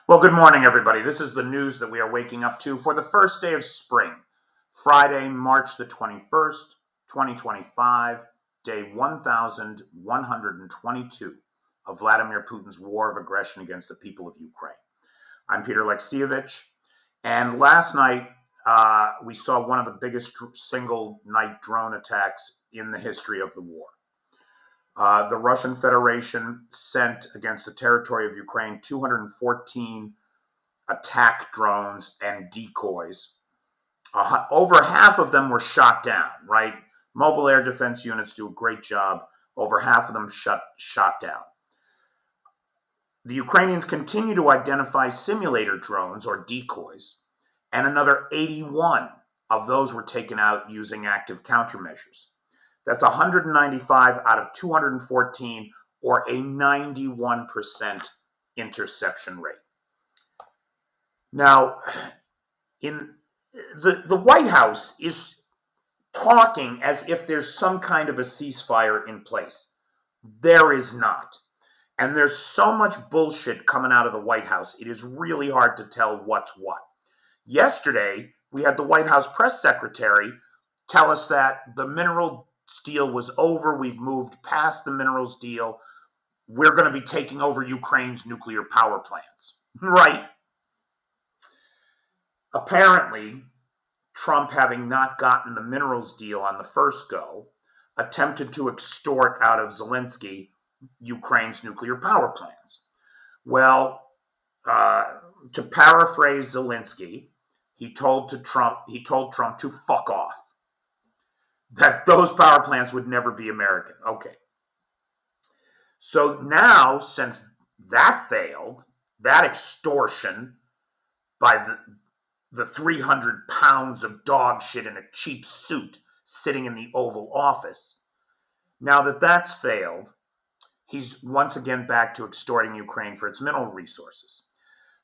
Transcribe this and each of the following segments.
Well, good morning, everybody. This is the news that we are waking up to for the first day of spring, Friday, March the 21st, 2025, day 1122 of Vladimir Putin's war of aggression against the people of Ukraine. I'm Peter Alexievich, and last night we saw one of the biggest single night drone attacks in the history of the war. The Russian Federation sent against the territory of Ukraine 214 attack drones and decoys. Over half of them were shot down, right? Mobile air defense units do a great job. Over half of them shot down. The Ukrainians continue to identify simulator drones or decoys, and another 81 of those were taken out using active countermeasures. That's 195 out of 214, or a 91% interception rate. Now, in the White House is talking as if there's some kind of a ceasefire in place. There is not. And there's so much bullshit coming out of the White House, it is really hard to tell what's what. Yesterday, we had the White House press secretary tell us that the minerals deal was over. We've moved past the minerals deal. We're going to be taking over Ukraine's nuclear power plants. Right? Apparently, Trump, having not gotten the minerals deal on the first go, attempted to extort out of Zelensky Ukraine's nuclear power plants. Well, to paraphrase Zelensky, he told Trump to fuck off. That those power plants would never be American. Okay. So now, since that failed, that extortion by the 300 pounds of dog shit in a cheap suit sitting in the Oval Office, now that that's failed, he's once again back to extorting Ukraine for its mineral resources.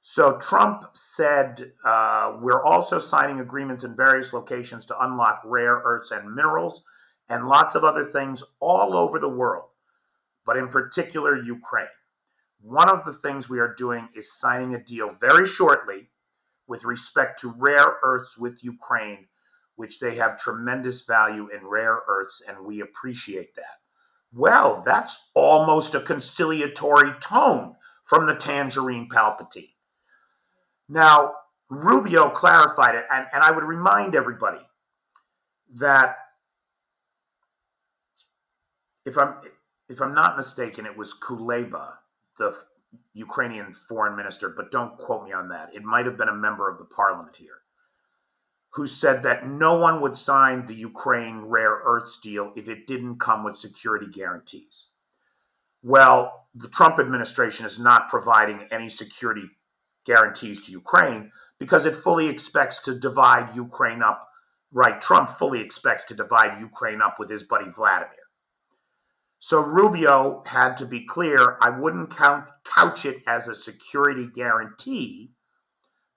So Trump said, we're also signing agreements in various locations to unlock rare earths and minerals and lots of other things all over the world, but in particular Ukraine. One of the things we are doing is signing a deal very shortly with respect to rare earths with Ukraine, which they have tremendous value in rare earths, and we appreciate that. Well, that's almost a conciliatory tone from the Tangerine Palpatine. Now, Rubio clarified it, and I would remind everybody that if I'm not mistaken, it was Kuleba, the Ukrainian foreign minister, but don't quote me on that. It might have been a member of the parliament here, who said that no one would sign the Ukraine rare earths deal if it didn't come with security guarantees. Well, the Trump administration is not providing any security guarantees to Ukraine because it fully expects to divide Ukraine up, right? Trump fully expects to divide Ukraine up with his buddy Vladimir. So Rubio had to be clear, I wouldn't couch it as a security guarantee,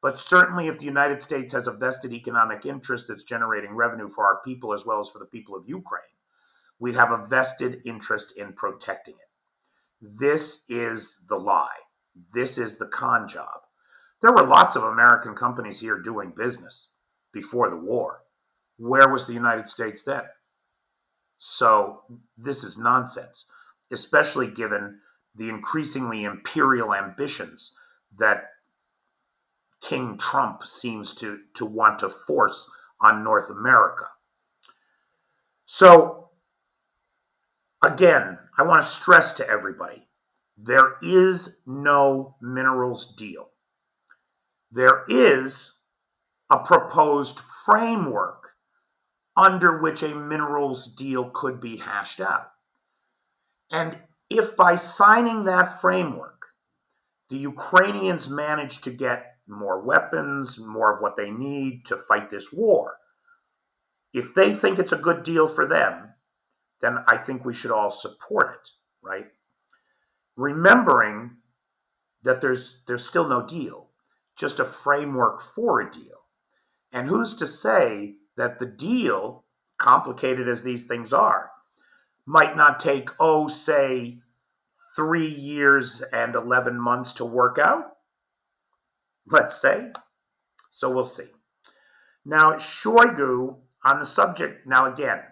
but certainly if the United States has a vested economic interest that's generating revenue for our people as well as for the people of Ukraine, we'd have a vested interest in protecting it. This is the lie. This is the con job. There were lots of American companies here doing business before the war. Where was the United States then? So this is nonsense, especially given the increasingly imperial ambitions that King Trump seems to want to force on North America. So again, I want to stress to everybody, there is no minerals deal. There is a proposed framework under which a minerals deal could be hashed out. And if by signing that framework, the Ukrainians manage to get more weapons, more of what they need to fight this war, if they think it's a good deal for them, then I think we should all support it, right? Remembering that there's still no deal, just a framework for a deal. And who's to say that the deal, complicated as these things are, might not take, say, 3 years and 11 months to work out? let's say. So we'll see. Now, Shoigu on the subject, now again,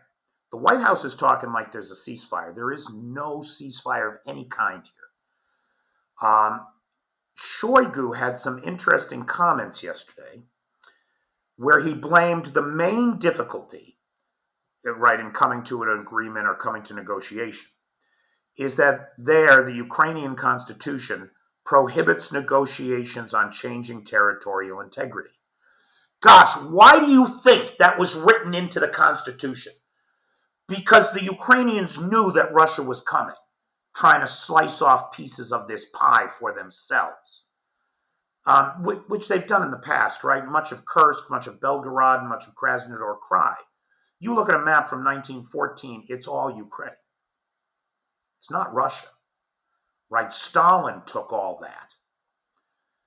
the White House is talking like there's a ceasefire. There is no ceasefire of any kind here. Shoigu had some interesting comments yesterday where he blamed the main difficulty, right, in coming to an agreement or coming to negotiation, is that the Ukrainian constitution prohibits negotiations on changing territorial integrity. Gosh, why do you think that was written into the Constitution? Because the Ukrainians knew that Russia was coming, trying to slice off pieces of this pie for themselves, which they've done in the past, right? Much of Kursk, much of Belgorod, much of Krasnodar Krai. You look at a map from 1914, it's all Ukraine. It's not Russia, right? Stalin took all that.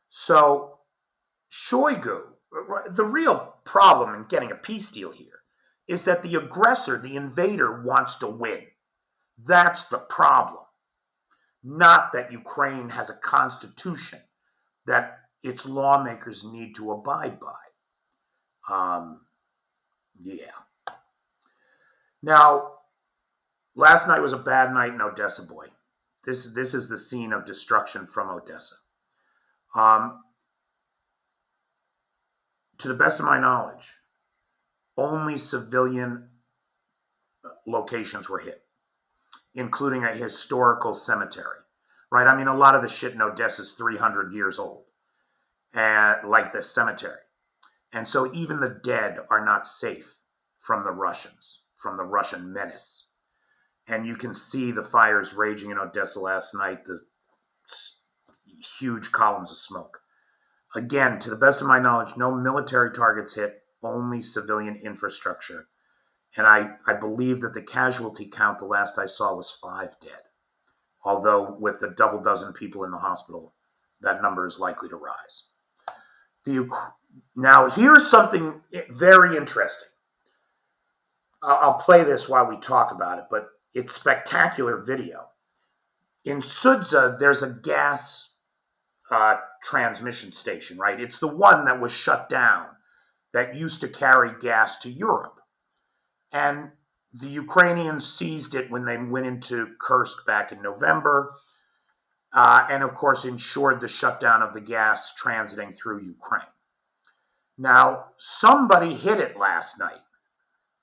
So Shoigu, the real problem in getting a peace deal here is that the aggressor, the invader, wants to win. That's the problem. Not that Ukraine has a constitution that its lawmakers need to abide by. Yeah. Now, last night was a bad night in Odessa, boy. This is the scene of destruction from Odessa. To the best of my knowledge, only civilian locations were hit, including a historical cemetery, right? I mean, a lot of the shit in Odessa is 300 years old, like the cemetery. And so even the dead are not safe from the Russians, from the Russian menace. And you can see the fires raging in Odessa last night, the huge columns of smoke. Again, to the best of my knowledge, no military targets hit, only civilian infrastructure. And I believe that the casualty count, the last I saw, was 5 dead. Although with the double dozen people in the hospital, that number is likely to rise. Now, here's something very interesting. I'll play this while we talk about it, but it's spectacular video. In Sudza, there's a gas transmission station, right? It's the one that was shut down that used to carry gas to Europe. And the Ukrainians seized it when they went into Kursk back in November, and of course ensured the shutdown of the gas transiting through Ukraine. Now, somebody hit it last night.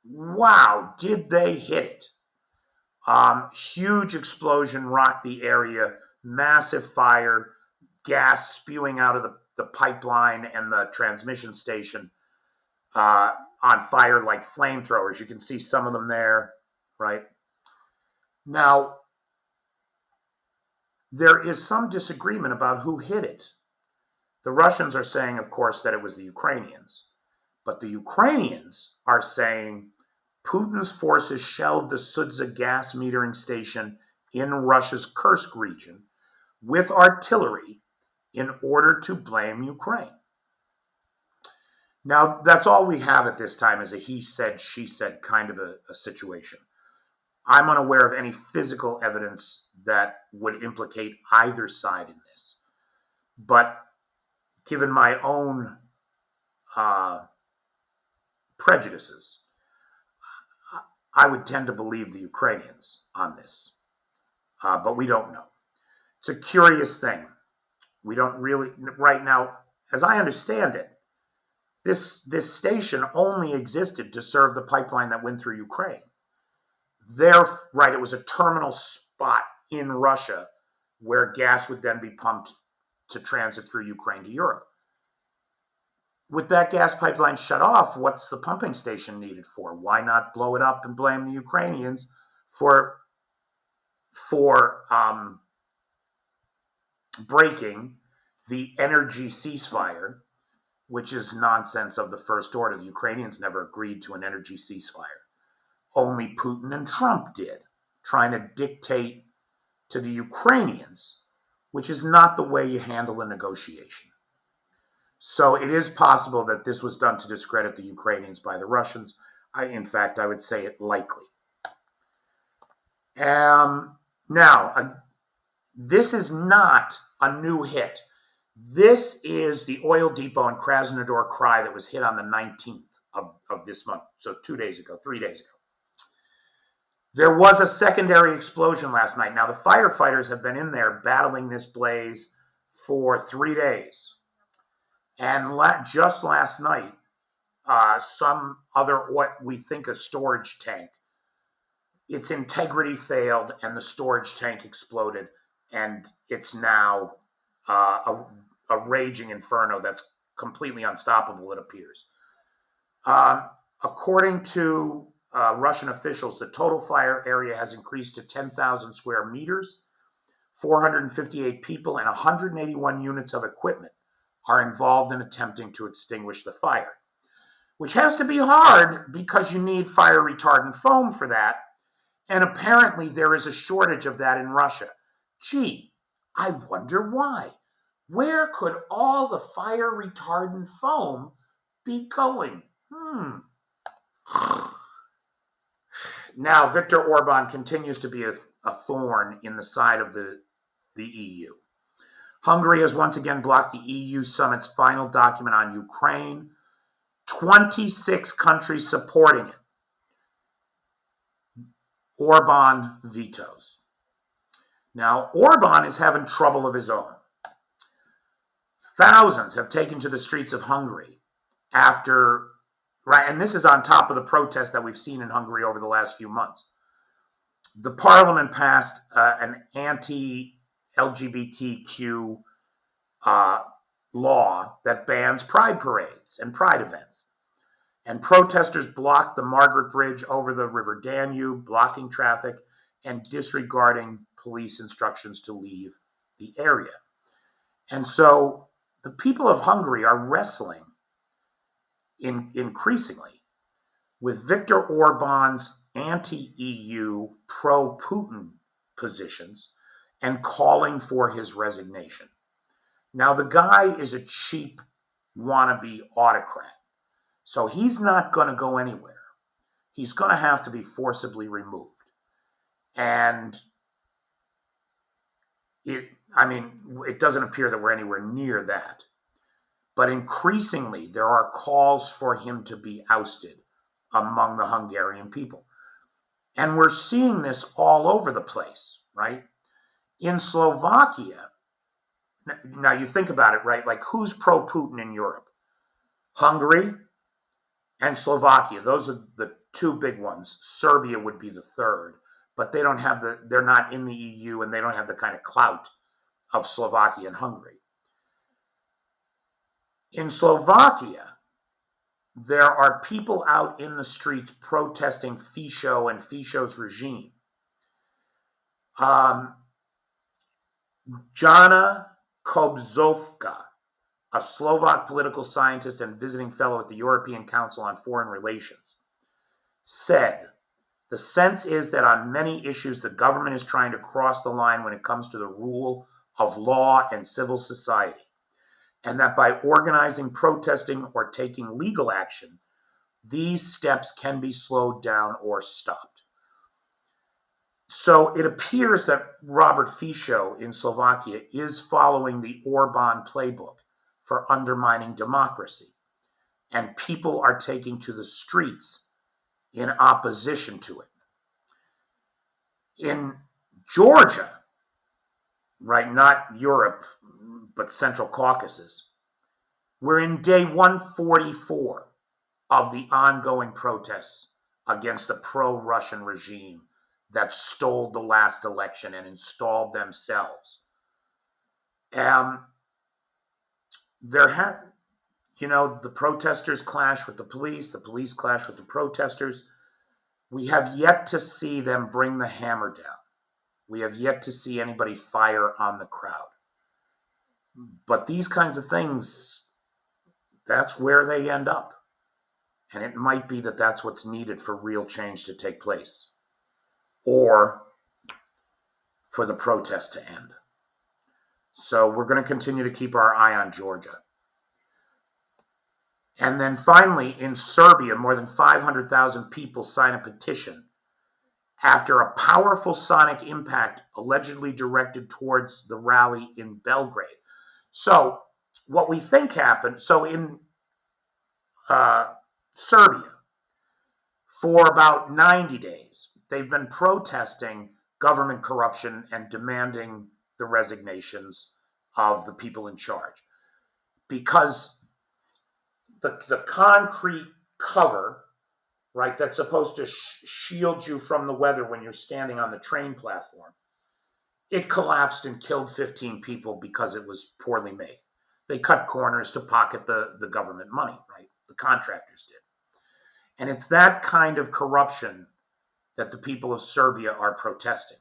Wow, did they hit it? Huge explosion rocked the area, massive fire, gas spewing out of the pipeline and the transmission station on fire like flamethrowers. You can see some of them there, right? Now, there is some disagreement about who hit it. The Russians are saying, of course, that it was the Ukrainians. But the Ukrainians are saying Putin's forces shelled the Sudza gas metering station in Russia's Kursk region with artillery in order to blame Ukraine. Now, that's all we have at this time is a he said, she said kind of a situation. I'm unaware of any physical evidence that would implicate either side in this. But given my own prejudices, I would tend to believe the Ukrainians on this. But we don't know. It's a curious thing. We don't really, right now, as I understand it, this station only existed to serve the pipeline that went through Ukraine. Right, it was a terminal spot in Russia where gas would then be pumped to transit through Ukraine to Europe. With that gas pipeline shut off, what's the pumping station needed for? Why not blow it up and blame the Ukrainians for breaking the energy ceasefire, which is nonsense of the first order. The Ukrainians never agreed to an energy ceasefire. Only Putin and Trump did, trying to dictate to the Ukrainians, which is not the way you handle a negotiation. So it is possible that this was done to discredit the Ukrainians by the Russians. In fact, I would say it likely. Now, this is not a new hit. This is the oil depot in Krasnodar Krai that was hit on the 19th of this month. So 2 days ago, 3 days ago. There was a secondary explosion last night. Now, the firefighters have been in there battling this blaze for 3 days. And just last night, some other, what we think a storage tank, its integrity failed and the storage tank exploded. And it's now a raging inferno that's completely unstoppable, it appears. According to Russian officials, the total fire area has increased to 10,000 square meters. 458 people and 181 units of equipment are involved in attempting to extinguish the fire, which has to be hard because you need fire retardant foam for that. And apparently there is a shortage of that in Russia. Gee, I wonder why. Where could all the fire retardant foam be going? Now, Viktor Orban continues to be a thorn in the side of the EU. Hungary has once again blocked the EU summit's final document on Ukraine. 26 countries supporting it. Orban vetoes. Now, Orban is having trouble of his own. Thousands have taken to the streets of Hungary after, right, and this is on top of the protests that we've seen in Hungary over the last few months. The parliament passed an anti-LGBTQ law that bans pride parades and pride events. And protesters blocked the Margaret Bridge over the River Danube, blocking traffic and disregarding police instructions to leave the area. And so the people of Hungary are wrestling increasingly with Viktor Orban's anti-EU, pro-Putin positions and calling for his resignation. Now, the guy is a cheap wannabe autocrat, so he's not going to go anywhere. He's going to have to be forcibly removed. And it doesn't appear that we're anywhere near that. But increasingly, there are calls for him to be ousted among the Hungarian people. And we're seeing this all over the place, right? In Slovakia, now you think about it, right? Like, who's pro-Putin in Europe? Hungary and Slovakia. Those are the two big ones. Serbia would be the third, but they're not in the EU and they don't have the kind of clout of Slovakia and Hungary. In Slovakia, there are people out in the streets protesting Fico and Fico's regime. Jana Kobzovka, a Slovak political scientist and visiting fellow at the European Council on Foreign Relations, said, "The sense is that on many issues the government is trying to cross the line when it comes to the rule of law and civil society, and that by organizing, protesting, or taking legal action, these steps can be slowed down or stopped." So it appears that Robert Fico in Slovakia is following the Orban playbook for undermining democracy, and people are taking to the streets in opposition to it. In Georgia, right, not Europe, but Central Caucasus, we're in day 144 of the ongoing protests against the pro-Russian regime that stole the last election and installed themselves. The protesters clash with the police clash with the protesters. We have yet to see them bring the hammer down. We have yet to see anybody fire on the crowd. But these kinds of things, that's where they end up. And it might be that that's what's needed for real change to take place, or for the protest to end. So we're going to continue to keep our eye on Georgia. And then finally, in Serbia, more than 500,000 people sign a petition after a powerful sonic impact allegedly directed towards the rally in Belgrade. So what we think happened, so in Serbia, for about 90 days, they've been protesting government corruption and demanding the resignations of the people in charge, because the concrete cover, right, that's supposed to shield you from the weather when you're standing on the train platform, it collapsed and killed 15 people because it was poorly made. They cut corners to pocket the government money, right? The contractors did. And it's that kind of corruption that the people of Serbia are protesting.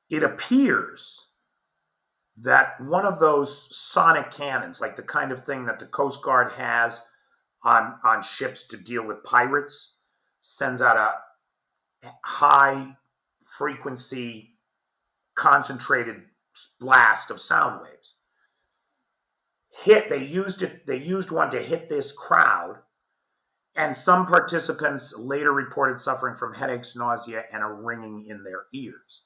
It appears that one of those sonic cannons, like the kind of thing that the Coast Guard has on ships to deal with pirates, sends out a high frequency concentrated blast of sound waves. They used one to hit this crowd, and some participants later reported suffering from headaches, nausea, and a ringing in their ears,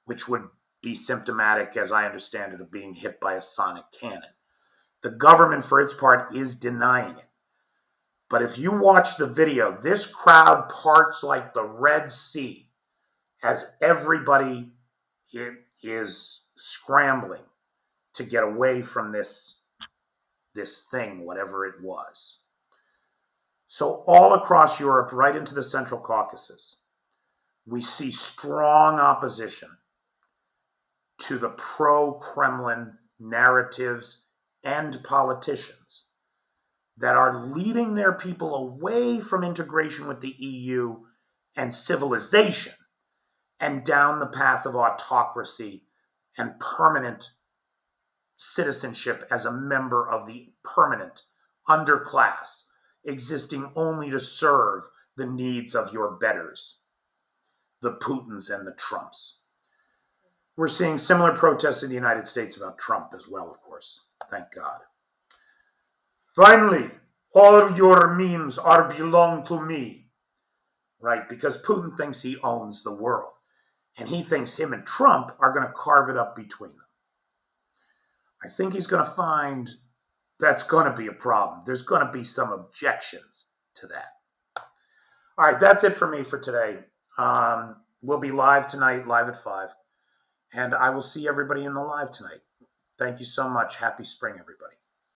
which would be symptomatic, as I understand it, of being hit by a sonic cannon. The government, for its part, is denying it. But if you watch the video, this crowd parts like the Red Sea as everybody is scrambling to get away from this thing, whatever it was. So all across Europe, right into the Central Caucasus, we see strong opposition to the pro-Kremlin narratives and politicians that are leading their people away from integration with the EU and civilization and down the path of autocracy and permanent citizenship as a member of the permanent underclass, existing only to serve the needs of your betters, the Putins and the Trumps. We're seeing similar protests in the United States about Trump as well, of course. Thank God. Finally, all your memes are belong to me, right? Because Putin thinks he owns the world, and he thinks him and Trump are going to carve it up between them. I think he's going to find that's going to be a problem. There's going to be some objections to that. All right, that's it for me for today. We'll be live tonight, live at 5. And I will see everybody in the live tonight. Thank you so much. Happy spring, everybody.